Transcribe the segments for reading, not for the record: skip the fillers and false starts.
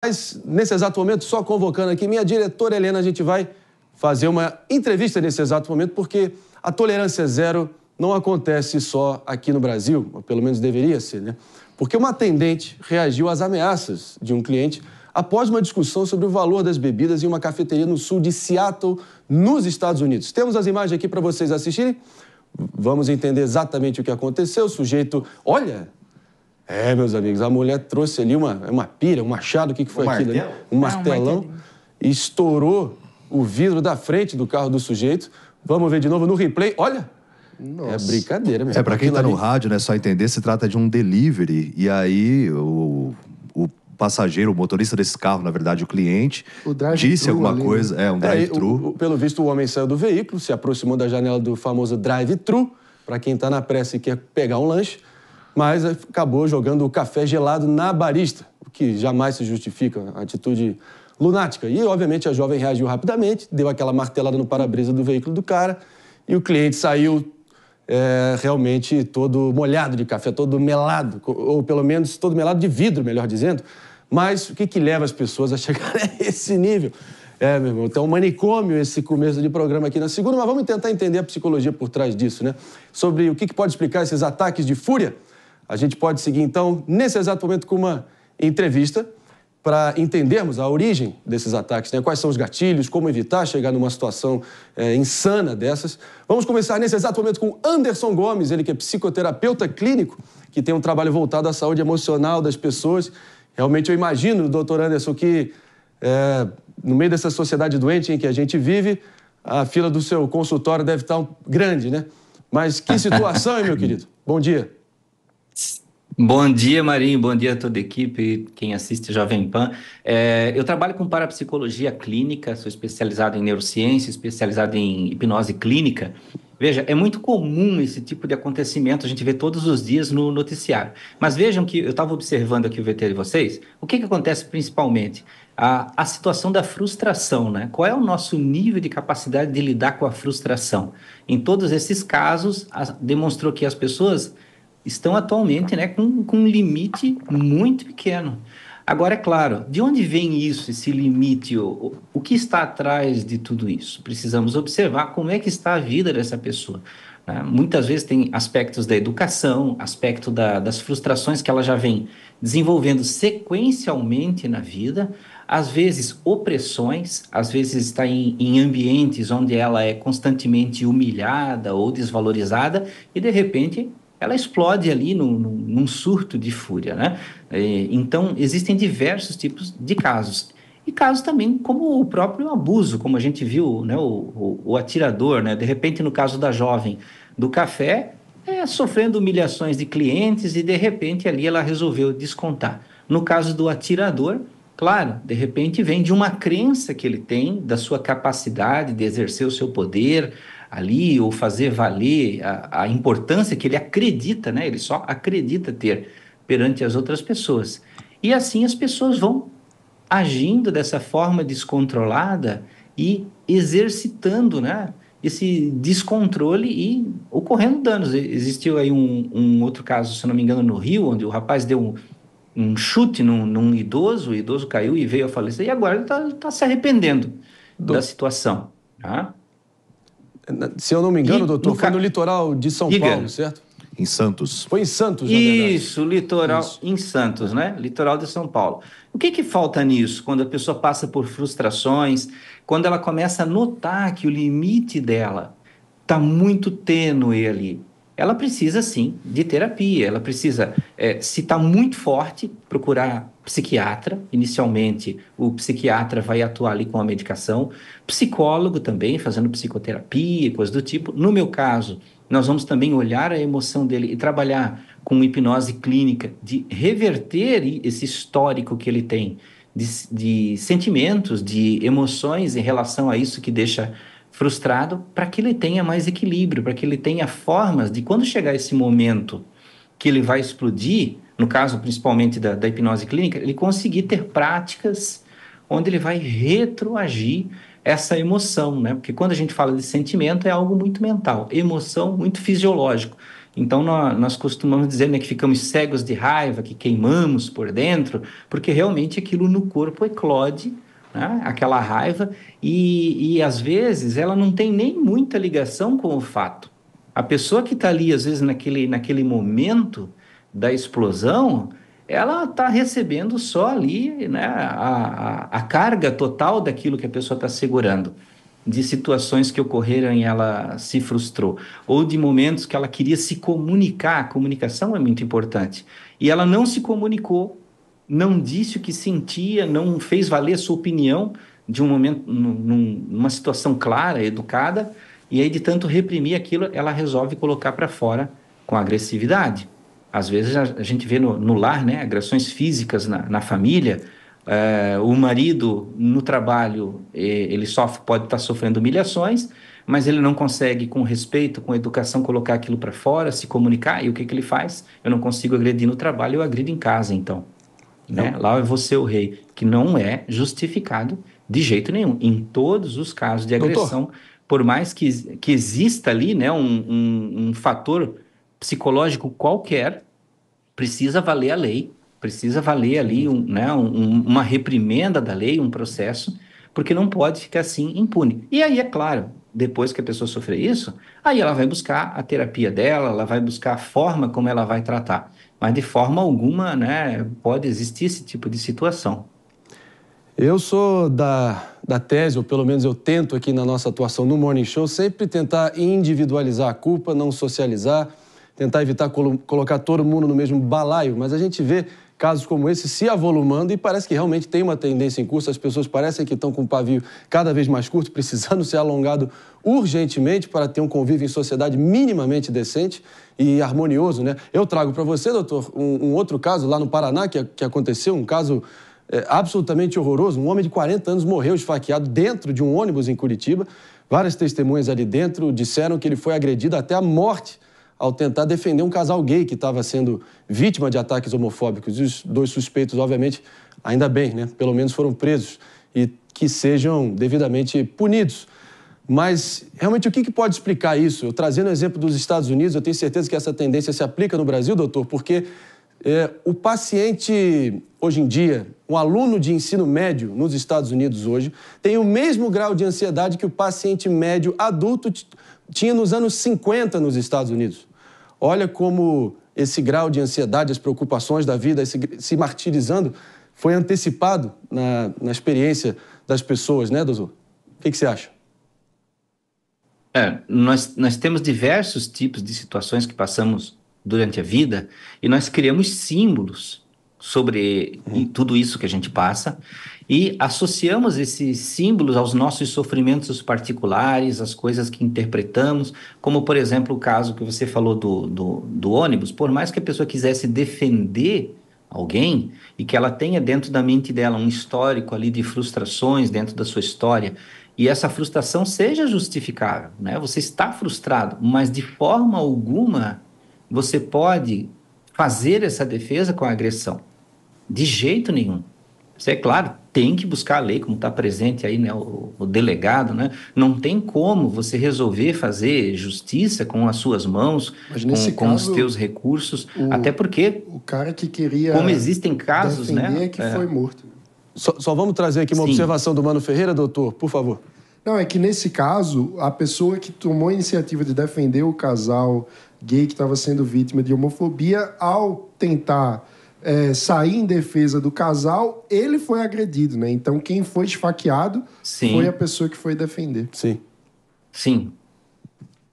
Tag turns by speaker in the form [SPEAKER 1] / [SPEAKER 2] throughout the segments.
[SPEAKER 1] Mas, nesse exato momento, só convocando aqui minha diretora Helena, a gente vai fazer uma entrevista nesse exato momento, porque a tolerância zero não acontece só aqui no Brasil, ou pelo menos deveria ser, né? Porque uma atendente reagiu às ameaças de um cliente após uma discussão sobre o valor das bebidas em uma cafeteria no sul de Seattle, nos Estados Unidos. Temos as imagens aqui para vocês assistirem. Vamos entender exatamente o que aconteceu. O sujeito... Olha... meus amigos, a mulher trouxe ali uma pira, um machado, o que foi aquilo ali? Um martelão, e estourou o vidro da frente do carro do sujeito. Vamos ver de novo no replay. Olha, nossa. É brincadeira mesmo.
[SPEAKER 2] Para quem tá no rádio, né, só entender, se trata de um delivery, e aí o passageiro, o motorista desse carro, na verdade, o cliente, disse alguma coisa, um drive-thru.
[SPEAKER 1] Pelo visto, o homem saiu do veículo, se aproximou da janela do famoso drive-thru, para quem tá na pressa e quer pegar um lanche, mas acabou jogando o café gelado na barista, o que jamais se justifica, uma atitude lunática. E, obviamente, a jovem reagiu rapidamente, deu aquela martelada no para-brisa do veículo do cara, e o cliente saiu realmente todo molhado de café, todo melado, ou pelo menos todo melado de vidro, melhor dizendo. Mas o que leva as pessoas a chegar a esse nível? Meu irmão, então um manicômio esse começo de programa aqui na segunda, mas vamos tentar entender a psicologia por trás disso, né? Sobre o que pode explicar esses ataques de fúria. A gente pode seguir, então, nesse exato momento com uma entrevista para entendermos a origem desses ataques, né? Quais são os gatilhos, como evitar chegar numa situação insana dessas. Vamos começar nesse exato momento com Anderson Gomes, ele que é psicoterapeuta clínico, que tem um trabalho voltado à saúde emocional das pessoas. Realmente eu imagino, doutor Anderson, que no meio dessa sociedade doente em que a gente vive, a fila do seu consultório deve estar grande, né? Mas que situação, hein, meu querido? Bom dia.
[SPEAKER 3] Bom dia, Marinho. Bom dia a toda a equipe, quem assiste Jovem Pan. Eu trabalho com parapsicologia clínica, sou especializado em neurociência, especializado em hipnose clínica. Veja, é muito comum esse tipo de acontecimento, a gente vê todos os dias no noticiário. Mas vejam que eu estava observando aqui o VT de vocês, o que acontece principalmente? A situação da frustração, né? Qual é o nosso nível de capacidade de lidar com a frustração? Em todos esses casos, demonstrou que as pessoas estão atualmente, né, com um limite muito pequeno. Agora, é claro, de onde vem isso, esse limite? O que está atrás de tudo isso? Precisamos observar como é que está a vida dessa pessoa, né? Muitas vezes tem aspectos da educação, aspecto das frustrações que ela já vem desenvolvendo sequencialmente na vida, às vezes opressões, às vezes está em ambientes onde ela é constantemente humilhada ou desvalorizada e, de repente, ela explode ali num surto de fúria, né? Então, existem diversos tipos de casos. E casos também como o próprio abuso, como a gente viu, né? O atirador, né? De repente, no caso da jovem do café, sofrendo humilhações de clientes e, de repente, ali ela resolveu descontar. No caso do atirador, claro, de repente vem de uma crença que ele tem, da sua capacidade de exercer o seu poder ali, ou fazer valer a importância que ele acredita, né? Ele só acredita ter perante as outras pessoas. E assim as pessoas vão agindo dessa forma descontrolada e exercitando, né, esse descontrole e ocorrendo danos. Existiu aí um outro caso, se não me engano, no Rio, onde o rapaz deu um chute num idoso, o idoso caiu e veio a falecer, e agora ele tá se arrependendo da situação, tá?
[SPEAKER 1] Se eu não me engano, doutor, foi no litoral de São Paulo, certo?
[SPEAKER 2] Em Santos.
[SPEAKER 1] Foi em Santos, na verdade.
[SPEAKER 3] Isso, litoral em Santos, né? Litoral de São Paulo. O que falta nisso? Quando a pessoa passa por frustrações, quando ela começa a notar que o limite dela está muito tênue ali, ela precisa, sim, de terapia. Ela precisa, se está muito forte, procurar psiquiatra. Inicialmente, o psiquiatra vai atuar ali com a medicação. Psicólogo também, fazendo psicoterapia, coisas do tipo. No meu caso, nós vamos também olhar a emoção dele e trabalhar com hipnose clínica, de reverter esse histórico que ele tem de sentimentos, de emoções em relação a isso que deixa frustrado, para que ele tenha mais equilíbrio, para que ele tenha formas de, quando chegar esse momento que ele vai explodir, no caso principalmente da hipnose clínica, ele conseguir ter práticas onde ele vai retroagir essa emoção, né? Porque quando a gente fala de sentimento é algo muito mental, emoção muito fisiológico. Então, nós costumamos dizer, né, que ficamos cegos de raiva, que queimamos por dentro, porque realmente aquilo no corpo eclode, né, aquela raiva, e às vezes ela não tem nem muita ligação com o fato. A pessoa que está ali, às vezes, naquele momento da explosão, ela está recebendo só ali, né, a carga total daquilo que a pessoa está segurando, de situações que ocorreram e ela se frustrou, ou de momentos que ela queria se comunicar. A comunicação é muito importante. E ela não se comunicou, não disse o que sentia, não fez valer a sua opinião de um momento, numa situação clara, educada, e aí de tanto reprimir aquilo, ela resolve colocar para fora com agressividade. Às vezes a gente vê no lar, né, agressões físicas na família. O marido no trabalho, ele pode estar sofrendo humilhações, mas ele não consegue, com respeito, com educação, colocar aquilo para fora, se comunicar. E o que ele faz? Eu não consigo agredir no trabalho, eu agrido em casa, então. Né? Lá eu vou ser o rei, que não é justificado de jeito nenhum. Em todos os casos de agressão, doutor, por mais que exista ali, né, um fator psicológico qualquer, precisa valer a lei, precisa valer ali uma reprimenda da lei, um processo, porque não pode ficar assim impune. E aí, é claro, depois que a pessoa sofrer isso, aí ela vai buscar a terapia dela, ela vai buscar a forma como ela vai tratar. Mas de forma alguma, né, pode existir esse tipo de situação.
[SPEAKER 1] Eu sou da tese, ou pelo menos eu tento aqui na nossa atuação no Morning Show, sempre tentar individualizar a culpa, não socializar, tentar evitar colocar todo mundo no mesmo balaio, mas a gente vê casos como esse se avolumando e parece que realmente tem uma tendência em curso. As pessoas parecem que estão com um pavio cada vez mais curto, precisando ser alongado urgentemente para ter um convívio em sociedade minimamente decente e harmonioso, né? Eu trago para você, doutor, um outro caso lá no Paraná que aconteceu, um caso absolutamente horroroso. Um homem de 40 anos morreu esfaqueado dentro de um ônibus em Curitiba. Várias testemunhas ali dentro disseram que ele foi agredido até a morte ao tentar defender um casal gay que estava sendo vítima de ataques homofóbicos. E os dois suspeitos, obviamente, ainda bem, né? Pelo menos foram presos e que sejam devidamente punidos. Mas, realmente, o que pode explicar isso? Eu trazendo o exemplo dos Estados Unidos, eu tenho certeza que essa tendência se aplica no Brasil, doutor, porque o paciente, hoje em dia, um aluno de ensino médio nos Estados Unidos hoje, tem o mesmo grau de ansiedade que o paciente médio adulto tinha nos anos 50 nos Estados Unidos. Olha como esse grau de ansiedade, as preocupações da vida, se martirizando, foi antecipado na experiência das pessoas, né, doutor? O que você acha?
[SPEAKER 3] Nós temos diversos tipos de situações que passamos durante a vida e nós criamos símbolos sobre tudo isso que a gente passa e associamos esses símbolos aos nossos sofrimentos particulares, às coisas que interpretamos, como, por exemplo, o caso que você falou do ônibus. Por mais que a pessoa quisesse defender alguém e que ela tenha dentro da mente dela um histórico ali de frustrações dentro da sua história, e essa frustração seja justificável, né? Você está frustrado, mas de forma alguma você pode fazer essa defesa com a agressão. De jeito nenhum. Você, é claro, tem que buscar a lei, como está presente aí, né, o delegado, né? Não tem como você resolver fazer justiça com as suas mãos, com os teus recursos, até porque
[SPEAKER 4] o cara que queria
[SPEAKER 3] como existem casos, né,
[SPEAKER 4] que foi morto.
[SPEAKER 1] Só vamos trazer aqui uma observação do Mano Ferreira, doutor, por favor.
[SPEAKER 4] Não, é que nesse caso, a pessoa que tomou a iniciativa de defender o casal gay que estava sendo vítima de homofobia, ao tentar sair em defesa do casal, ele foi agredido, né? Então, quem foi esfaqueado foi a pessoa que foi defender.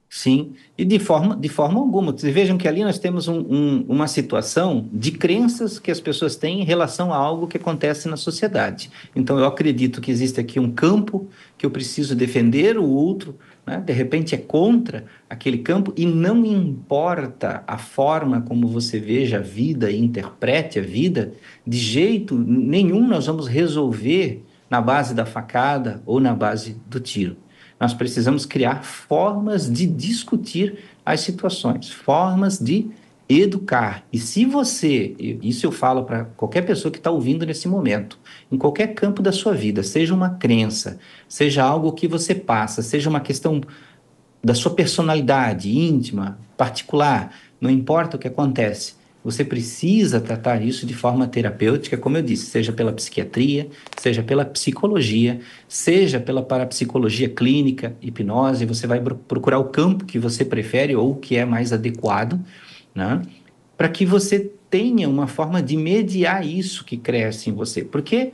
[SPEAKER 3] Sim, e de forma alguma. Vocês vejam que ali nós temos uma situação de crenças que as pessoas têm em relação a algo que acontece na sociedade. Então, eu acredito que existe aqui um campo que eu preciso defender, o outro, né, de repente, é contra aquele campo, e não importa a forma como você veja a vida e interprete a vida, de jeito nenhum nós vamos resolver na base da facada ou na base do tiro. Nós precisamos criar formas de discutir as situações, formas de educar. E se você, isso eu falo para qualquer pessoa que está ouvindo nesse momento, em qualquer campo da sua vida, seja uma crença, seja algo que você passa, seja uma questão da sua personalidade íntima, particular, não importa o que acontece. Você precisa tratar isso de forma terapêutica, como eu disse, seja pela psiquiatria, seja pela psicologia, seja pela parapsicologia clínica, hipnose. Você vai procurar o campo que você prefere ou o que é mais adequado, né? Para que você tenha uma forma de mediar isso que cresce em você. Porque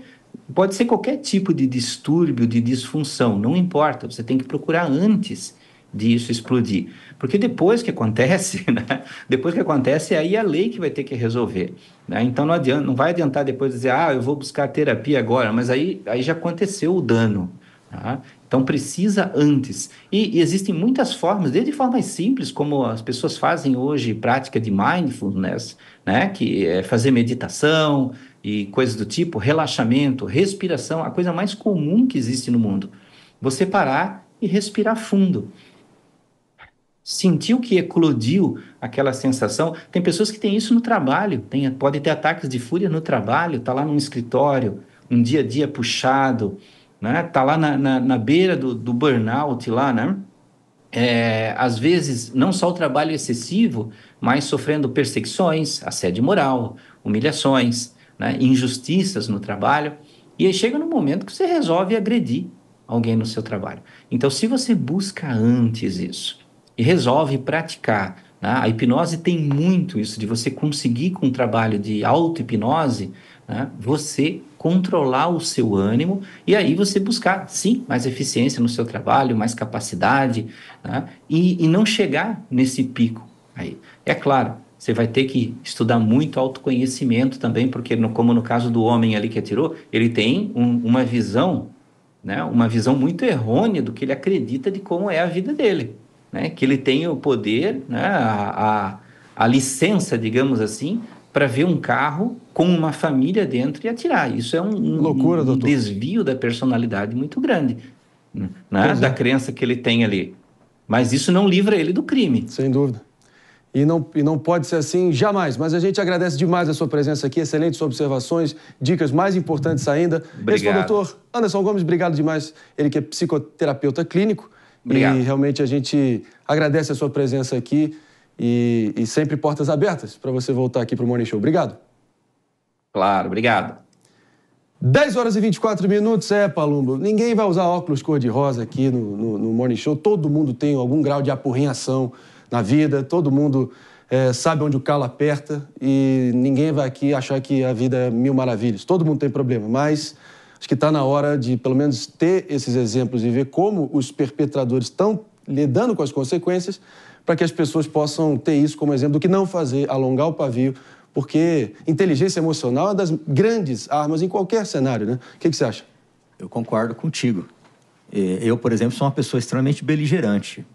[SPEAKER 3] pode ser qualquer tipo de distúrbio, de disfunção, não importa. Você tem que procurar antes disso explodir. Porque depois que acontece, né? Depois que acontece, aí é a lei que vai ter que resolver, né? Então não adianta, não vai adiantar depois dizer, eu vou buscar terapia agora, mas aí já aconteceu o dano, tá? Então precisa antes. E existem muitas formas, desde formas simples, como as pessoas fazem hoje, prática de mindfulness, né? Que é fazer meditação e coisas do tipo, relaxamento, respiração, a coisa mais comum que existe no mundo. Você parar e respirar fundo. Sentiu que eclodiu aquela sensação. Tem pessoas que têm isso no trabalho, podem ter ataques de fúria no trabalho, está lá num escritório, um dia a dia puxado, né? Está lá na beira do burnout, lá, né? Às vezes, não só o trabalho excessivo, mas sofrendo perseguições, assédio moral, humilhações, né? Injustiças no trabalho. E aí chega no momento que você resolve agredir alguém no seu trabalho. Então, se você busca antes isso, e resolve praticar, né? A hipnose tem muito isso, de você conseguir com um trabalho de auto-hipnose, né? Você controlar o seu ânimo e aí você buscar, sim, mais eficiência no seu trabalho, mais capacidade, né? E não chegar nesse pico aí. É claro, você vai ter que estudar muito autoconhecimento também, porque como no caso do homem ali que atirou, ele tem uma visão, né? Uma visão muito errônea do que ele acredita de como é a vida dele. Né, que ele tem o poder, né, a licença, digamos assim, para ver um carro com uma família dentro e atirar. Isso é
[SPEAKER 1] loucura,
[SPEAKER 3] um desvio da personalidade muito grande, né, da crença que ele tem ali. Mas isso não livra ele do crime.
[SPEAKER 1] Sem dúvida. E não pode ser assim jamais. Mas a gente agradece demais a sua presença aqui, excelentes observações, dicas mais importantes ainda.
[SPEAKER 3] Obrigado.
[SPEAKER 1] Esse foi o doutor Anderson Gomes, obrigado demais. Ele que é psicoterapeuta clínico.
[SPEAKER 3] Obrigado.
[SPEAKER 1] E realmente a gente agradece a sua presença aqui e sempre portas abertas para você voltar aqui para o Morning Show. Obrigado.
[SPEAKER 3] Claro, obrigado.
[SPEAKER 1] 10 horas e 24 minutos, Palumbo. Ninguém vai usar óculos cor-de-rosa aqui no Morning Show. Todo mundo tem algum grau de apurrinhação na vida, todo mundo sabe onde o calo aperta e ninguém vai aqui achar que a vida é mil maravilhas. Todo mundo tem problema, mas acho que está na hora de, pelo menos, ter esses exemplos e ver como os perpetradores estão lidando com as consequências para que as pessoas possam ter isso como exemplo do que não fazer, alongar o pavio, porque inteligência emocional é uma das grandes armas em qualquer cenário, né? O que você acha?
[SPEAKER 5] Eu concordo contigo. Eu, por exemplo, sou uma pessoa extremamente beligerante.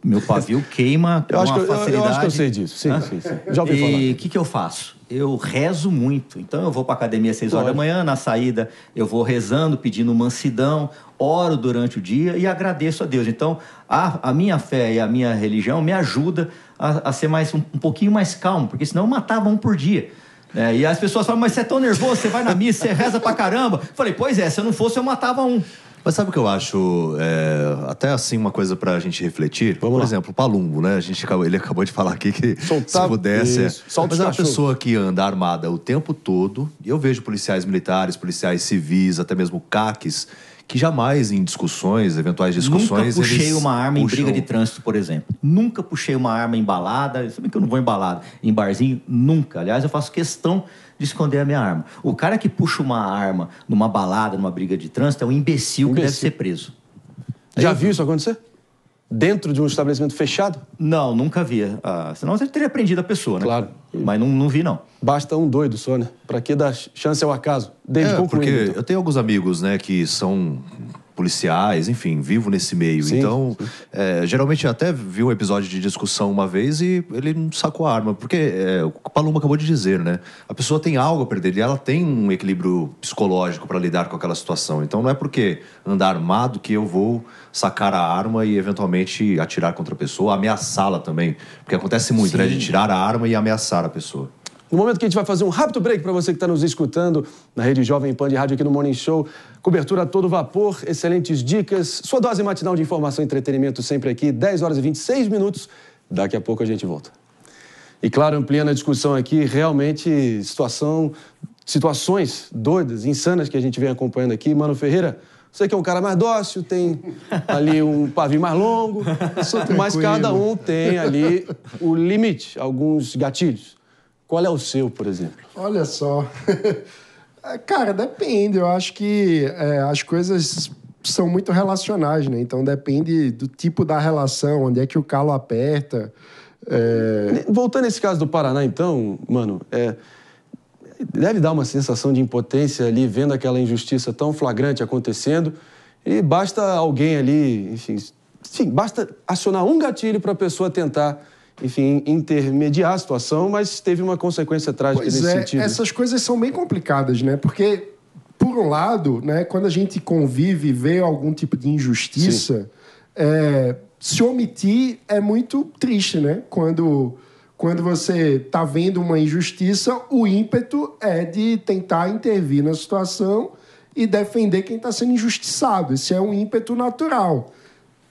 [SPEAKER 5] Meu pavio queima com uma facilidade.
[SPEAKER 1] Eu acho que eu sei disso, sim. Já ouvi falar.
[SPEAKER 5] E o que eu faço? Eu rezo muito. Então, eu vou para a academia às 6 horas da manhã, na saída eu vou rezando, pedindo mansidão, oro durante o dia e agradeço a Deus. Então, a minha fé e a minha religião me ajuda a ser um pouquinho mais calmo, porque senão eu matava um por dia. E as pessoas falam, mas você é tão nervoso, você vai na missa, você reza pra caramba. Falei, pois é, se eu não fosse, eu matava um.
[SPEAKER 2] Mas sabe o que eu acho, até assim, uma coisa pra gente refletir? Por exemplo, o Palumbo, né? Ele acabou de falar aqui que se pudesse... Mas é uma pessoa que anda armada o tempo todo, e eu vejo policiais militares, policiais civis, até mesmo CACs, que jamais em discussões, eventuais discussões...
[SPEAKER 5] Nunca puxei uma arma em briga de trânsito, por exemplo. Nunca puxei uma arma em balada, sabe que eu não vou em balada, em barzinho, nunca. Aliás, eu faço questão de esconder a minha arma. O cara que puxa uma arma numa balada, numa briga de trânsito, é um imbecil que deve ser preso.
[SPEAKER 1] Já viu isso acontecer? Dentro de um estabelecimento fechado?
[SPEAKER 5] Não, nunca vi. Senão você teria prendido a pessoa, né?
[SPEAKER 1] Claro.
[SPEAKER 5] Mas não vi, não.
[SPEAKER 1] Basta um doido só, né? Pra que dar chance ao acaso? Desde
[SPEAKER 2] porque
[SPEAKER 1] então.
[SPEAKER 2] eu tenho alguns amigos, né, que são policiais, enfim, vivo nesse meio.
[SPEAKER 1] Sim,
[SPEAKER 2] então, geralmente eu até vi um episódio de discussão uma vez e ele não sacou a arma. Porque o Palumbo acabou de dizer, né? A pessoa tem algo a perder e ela tem um equilíbrio psicológico para lidar com aquela situação. Então não é porque andar armado que eu vou sacar a arma e eventualmente atirar contra a pessoa, ameaçá-la também. Porque acontece muito, né? De tirar a arma e ameaçar a pessoa.
[SPEAKER 1] No momento que a gente vai fazer um rápido break para você que está nos escutando na Rede Jovem Pan de Rádio aqui no Morning Show. Cobertura a todo vapor, excelentes dicas. Sua dose matinal de informação e entretenimento sempre aqui, 10 horas e 26 minutos. Daqui a pouco a gente volta. E claro, ampliando a discussão aqui, realmente situações doidas, insanas que a gente vem acompanhando aqui. Mano Ferreira, você que é um cara mais dócil, tem ali um pavio mais longo, mas cada um tem ali o limite, alguns gatilhos. Qual é o seu, por exemplo?
[SPEAKER 4] Olha só. Cara, depende. Eu acho que as coisas são muito relacionais, né? Então depende do tipo da relação, onde é que o calo aperta.
[SPEAKER 1] Voltando a esse caso do Paraná, então, mano, deve dar uma sensação de impotência ali, vendo aquela injustiça tão flagrante acontecendo, e basta alguém ali, enfim, basta acionar um gatilho para a pessoa tentar, enfim, intermediar a situação, mas teve uma consequência trágica nesse sentido.
[SPEAKER 4] Essas coisas são bem complicadas, né? Porque, por um lado, né, quando a gente convive e vê algum tipo de injustiça, se omitir é muito triste, né? Quando você está vendo uma injustiça, o ímpeto é de tentar intervir na situação e defender quem está sendo injustiçado. Esse é um ímpeto natural.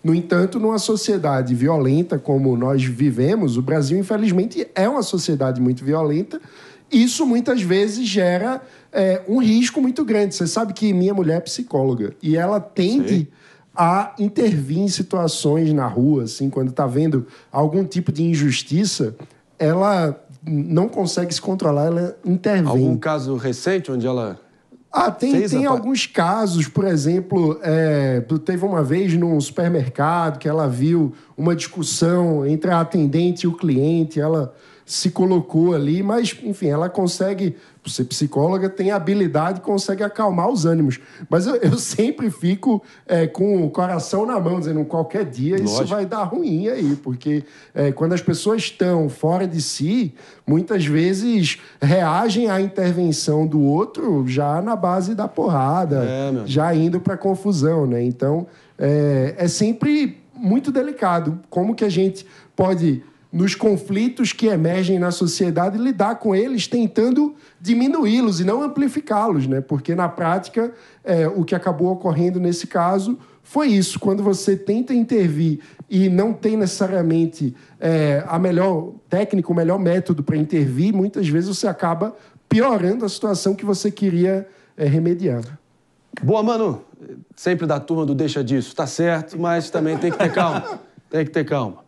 [SPEAKER 4] No entanto, numa sociedade violenta como nós vivemos, o Brasil, infelizmente, é uma sociedade muito violenta. Isso, muitas vezes, gera um risco muito grande. Você sabe que minha mulher é psicóloga e ela tende a intervir em situações na rua, assim, quando está vendo algum tipo de injustiça, ela não consegue se controlar, ela intervém.
[SPEAKER 1] Algum caso recente onde ela...
[SPEAKER 4] Tem alguns casos, por exemplo, teve uma vez num supermercado que ela viu uma discussão entre a atendente e o cliente, ela se colocou ali, mas, enfim, ela consegue, por ser psicóloga, tem a habilidade, consegue acalmar os ânimos. Mas eu sempre fico com o coração na mão, dizendo, qualquer dia isso vai dar ruim aí, porque quando as pessoas estão fora de si, muitas vezes reagem à intervenção do outro já na base da porrada, já indo para confusão, né? Então, é sempre muito delicado. Como que a gente pode, nos conflitos que emergem na sociedade, lidar com eles tentando diminuí-los e não amplificá-los, né? Porque, na prática, o que acabou ocorrendo nesse caso foi isso. Quando você tenta intervir e não tem necessariamente a melhor técnica, o melhor método para intervir, muitas vezes você acaba piorando a situação que você queria remediar.
[SPEAKER 1] Boa, mano. Sempre da turma do deixa disso. Tá certo, mas também tem que ter calma. Tem que ter calma.